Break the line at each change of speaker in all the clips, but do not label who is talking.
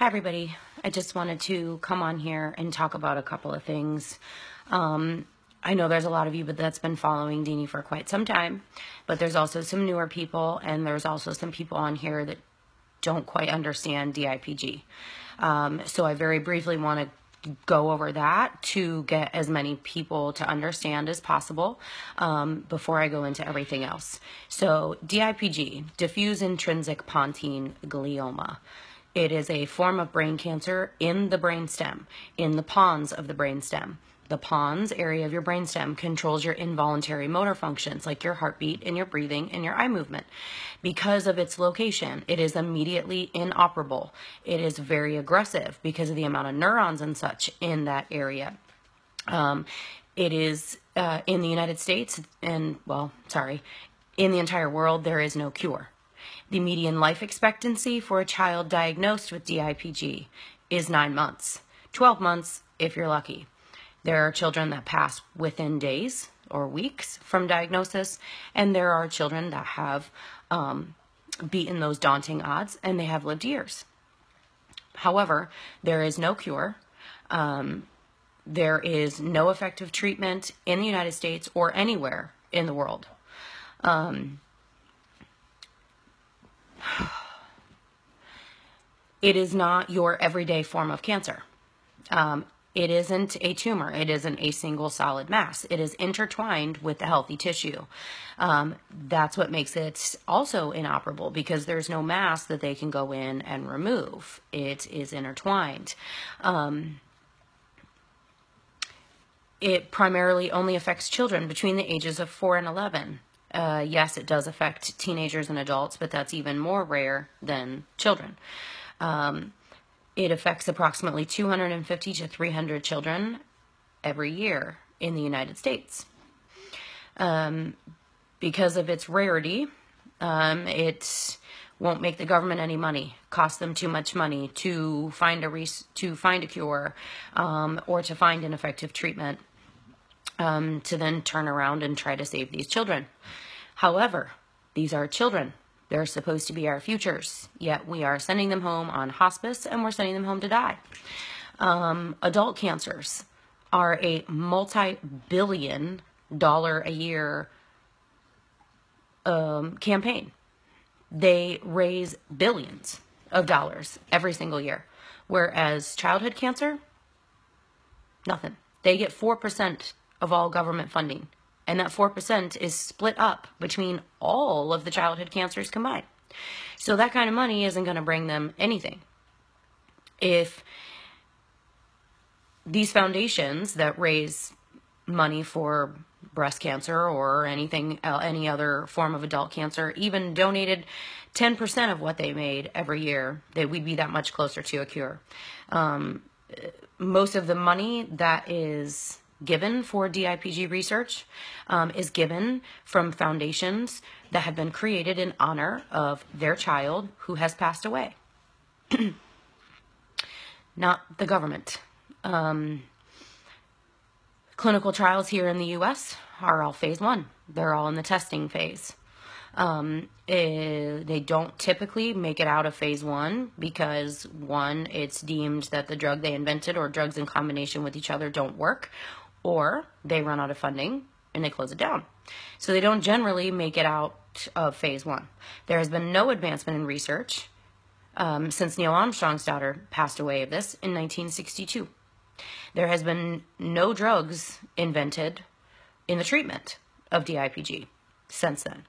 Hi everybody, I just wanted to come on here and talk about a couple of things. I know there's a lot of you that's been following Deany for quite some time, but there's also some newer people, and there's also some people on here that don't quite understand DIPG. So I very briefly want to go over that to get as many people to understand as possible before I go into everything else. So DIPG, Diffuse Instrinsic Pontine Glioma. It is a form of brain cancer in the brainstem, in the PONS of the brainstem. The PONS area of your brainstem controls your involuntary motor functions, like your heartbeat and your breathing and your eye movement. Because of its location, it is immediately inoperable. It is very aggressive because of the amount of neurons and such in that area. It is in the United States and, well, sorry, in the entire world, there is no cure. The median life expectancy for a child diagnosed with DIPG is 9 months, 12 months if you're lucky. There are children that pass within days or weeks from diagnosis, and there are children that have beaten those daunting odds and they have lived years. However, there is no cure. There is no effective treatment in the United States or anywhere in the world. It is not your everyday form of cancer. It isn't a tumor. It isn't a single solid mass. It is intertwined with the healthy tissue. That's what makes it also inoperable, because there's no mass that they can go in and remove. It is intertwined. It primarily only affects children between the ages of 4 and 11. Yes, it does affect teenagers and adults, but that's even more rare than children. It affects approximately 250 to 300 children every year in the United States. Because of its rarity, it won't make the government any money. Cost them too much money to find a cure, or to find an effective treatment, to then turn around and try to save these children. However, these are children. They're supposed to be our futures, yet we are sending them home on hospice, and we're sending them home to die. Adult cancers are a multi-billion-dollar a year campaign. They raise billions of dollars every single year, whereas childhood cancer, nothing. They get 4% of all government funding. And that 4% is split up between all of the childhood cancers combined. So that kind of money isn't going to bring them anything. If these foundations that raise money for breast cancer or anything, any other form of adult cancer, even donated 10% of what they made every year, that we'd be that much closer to a cure. Most of the money that is given for DIPG research is given from foundations that have been created in honor of their child who has passed away. Not the government. Clinical trials here in the U.S. are all phase 1. They're all in the testing phase. They don't typically make it out of phase 1 because, one, it's deemed that the drug they invented or drugs in combination with each other don't work, or they run out of funding and they close it down. So they don't generally make it out of phase 1. There has been no advancement in research since Neil Armstrong's daughter passed away of this in 1962. There has been no drugs invented in the treatment of DIPG since then.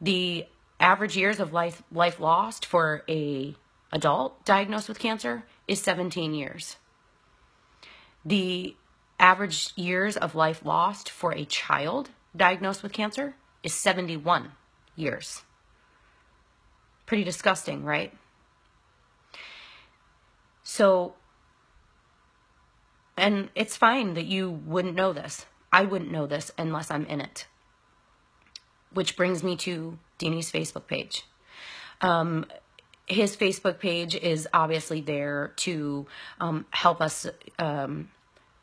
The average years of life lost for an adult diagnosed with cancer is 17 years. The average years of life lost for a child diagnosed with cancer is 71 years. Pretty disgusting, right? So, and it's fine that you wouldn't know this. I wouldn't know this unless I'm in it. Which brings me to Deany's Facebook page. His Facebook page is obviously there to help us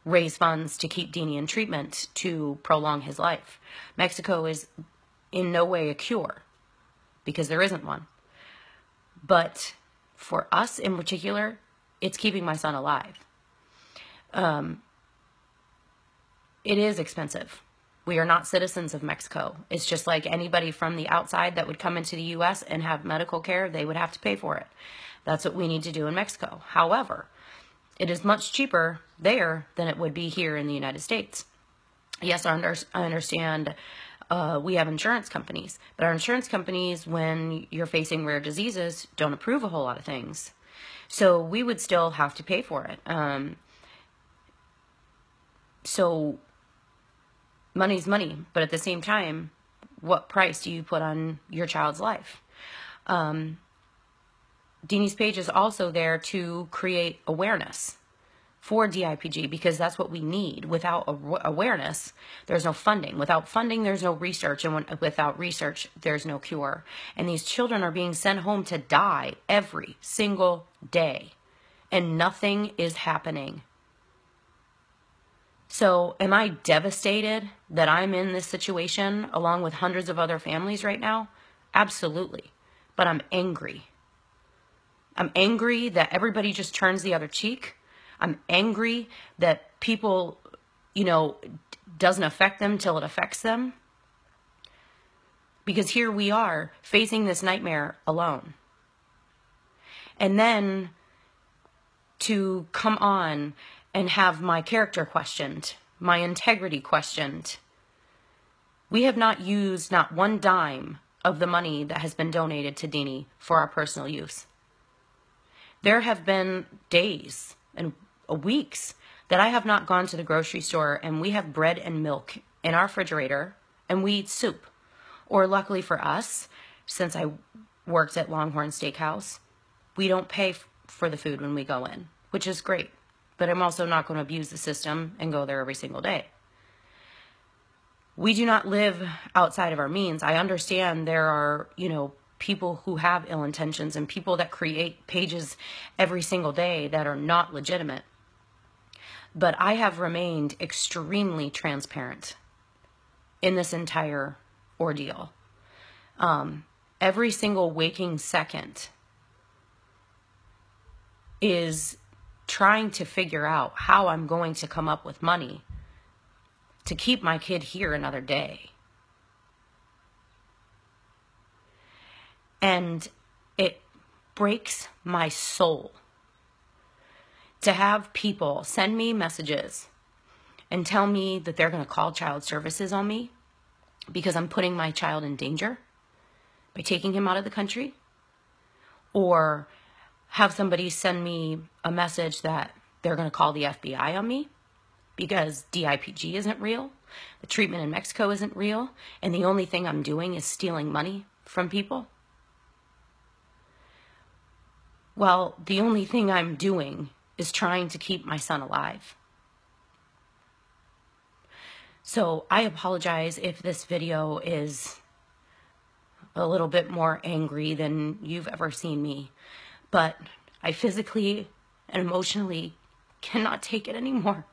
raise funds to keep Deany in treatment to prolong his life. Mexico is in no way a cure, because there isn't one. But for us in particular, it's keeping my son alive. It is expensive. We are not citizens of Mexico. It's just like anybody from the outside that would come into the U.S. and have medical care, they would have to pay for it. That's what we need to do in Mexico. However, it is much cheaper there than it would be here in the United States. Yes, I understand we have insurance companies, but our insurance companies, when you're facing rare diseases, don't approve a whole lot of things. So we would still have to pay for it. So money's money, but at the same time, what price do you put on your child's life? Deanys page is also there to create awareness for DIPG, because that's what we need. Without awareness, there's no funding. Without funding, there's no research. And without research, there's no cure. And these children are being sent home to die every single day. And nothing is happening. So am I devastated that I'm in this situation along with hundreds of other families right now? Absolutely. But I'm angry. I'm angry that everybody just turns the other cheek. I'm angry that people, doesn't affect them till it affects them. Because here we are facing this nightmare alone. And then to come on and have my character questioned, my integrity questioned. We have not used not one dime of the money that has been donated to Deany for our personal use. There have been days and weeks that I have not gone to the grocery store and we have bread and milk in our refrigerator and we eat soup. Or luckily for us, since I worked at Longhorn Steakhouse, we don't pay for the food when we go in, which is great. But I'm also not going to abuse the system and go there every single day. We do not live outside of our means. I understand there are, people who have ill intentions and people that create pages every single day that are not legitimate. But I have remained extremely transparent in this entire ordeal. Every single waking second is trying to figure out how I'm going to come up with money to keep my kid here another day. And it breaks my soul to have people send me messages and tell me that they're going to call child services on me because I'm putting my child in danger by taking him out of the country, or have somebody send me a message that they're going to call the FBI on me because DIPG isn't real, the treatment in Mexico isn't real, and the only thing I'm doing is stealing money from people. Well, the only thing I'm doing is trying to keep my son alive. So I apologize if this video is a little bit more angry than you've ever seen me, but I physically and emotionally cannot take it anymore.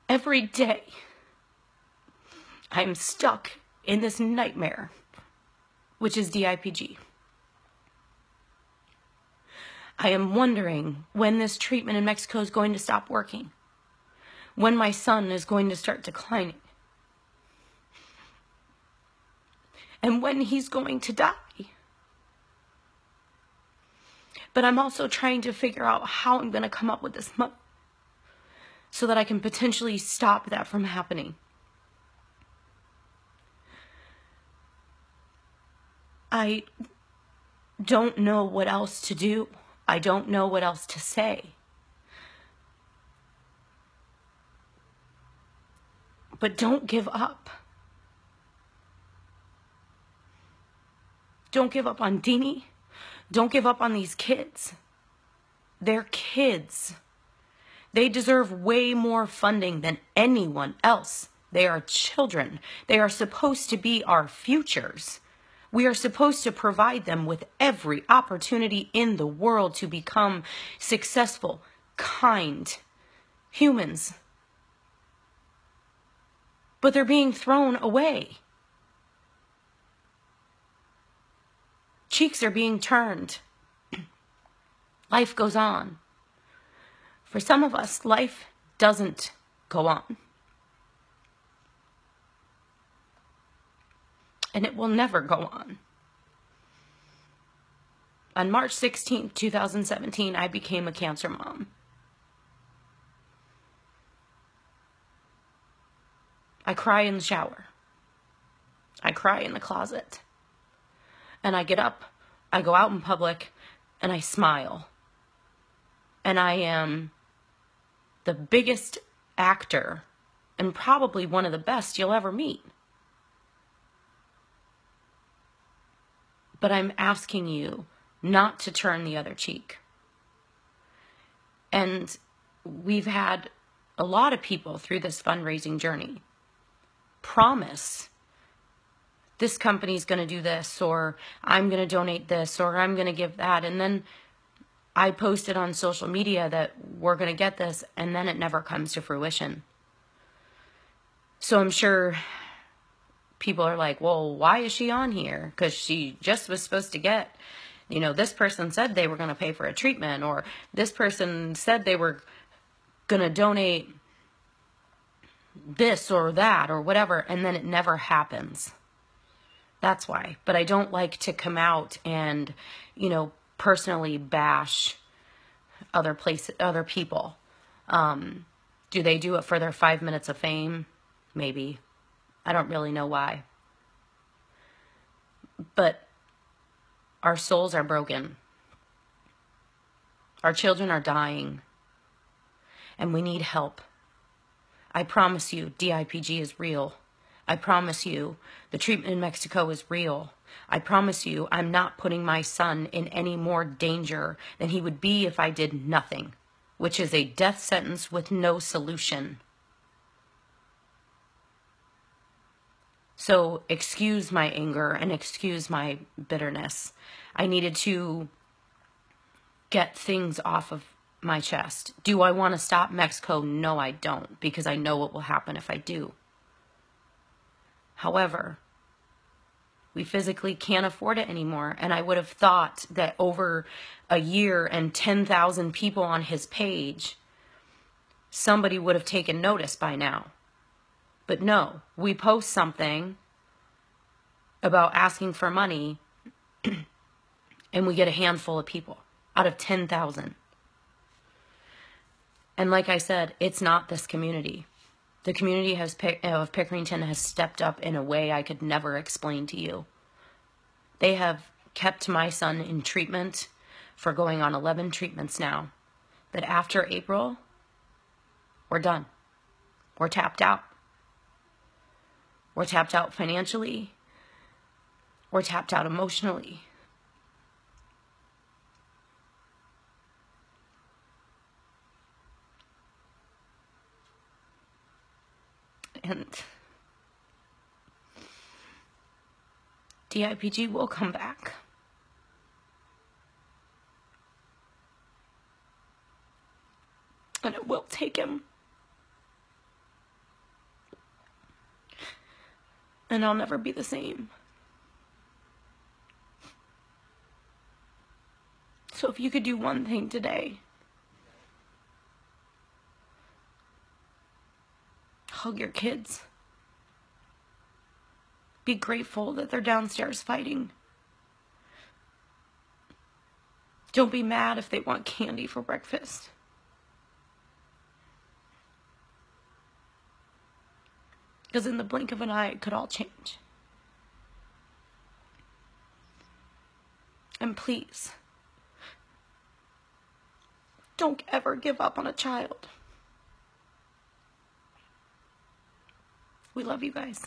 Every day, I'm stuck in this nightmare, which is DIPG. I am wondering when this treatment in Mexico is going to stop working, when my son is going to start declining, and when he's going to die. But I'm also trying to figure out how I'm going to come up with this money so that I can potentially stop that from happening. I don't know what else to do. I don't know what else to say. But don't give up. Don't give up on Deany. Don't give up on these kids. They're kids. They deserve way more funding than anyone else. They are children. They are supposed to be our futures. We are supposed to provide them with every opportunity in the world to become successful, kind humans. But they're being thrown away. Cheeks are being turned. Life goes on. For some of us, life doesn't go on. And it will never go on. On March 16th, 2017, I became a cancer mom. I cry in the shower. I cry in the closet. And I get up, I go out in public, and I smile. And I am the biggest actor and probably one of the best you'll ever meet. But I'm asking you not to turn the other cheek. And we've had a lot of people through this fundraising journey promise this company's going to do this, or I'm going to donate this, or I'm going to give that. And then I posted on social media that we're going to get this, and then it never comes to fruition. So I'm sure people are like, well, why is she on here? Because she just was supposed to get, this person said they were going to pay for a treatment, or this person said they were going to donate this or that or whatever, and then it never happens. That's why. But I don't like to come out and, personally bash other people. Do they do it for their 5 minutes of fame? Maybe. I don't really know why. But our souls are broken. Our children are dying. And we need help. I promise you, DIPG is real. I promise you, the treatment in Mexico is real. I promise you, I'm not putting my son in any more danger than he would be if I did nothing, which is a death sentence with no solution. So excuse my anger and excuse my bitterness. I needed to get things off of my chest. Do I want to stop Mexico? No, I don't, because I know what will happen if I do. However, we physically can't afford it anymore. And I would have thought that over a year and 10,000 people on his page, somebody would have taken notice by now. But no, we post something about asking for money and we get a handful of people out of 10,000. And like I said, it's not this community. The community of Pickerington has stepped up in a way I could never explain to you. They have kept my son in treatment for going on 11 treatments now. That after April, we're done. We're tapped out. We're tapped out financially. We're tapped out emotionally. And DIPG will come back. And it will take him. And I'll never be the same. So if you could do one thing today, hug your kids. Be grateful that they're downstairs fighting. Don't be mad if they want candy for breakfast. Because in the blink of an eye, it could all change. And please, don't ever give up on a child. We love you guys.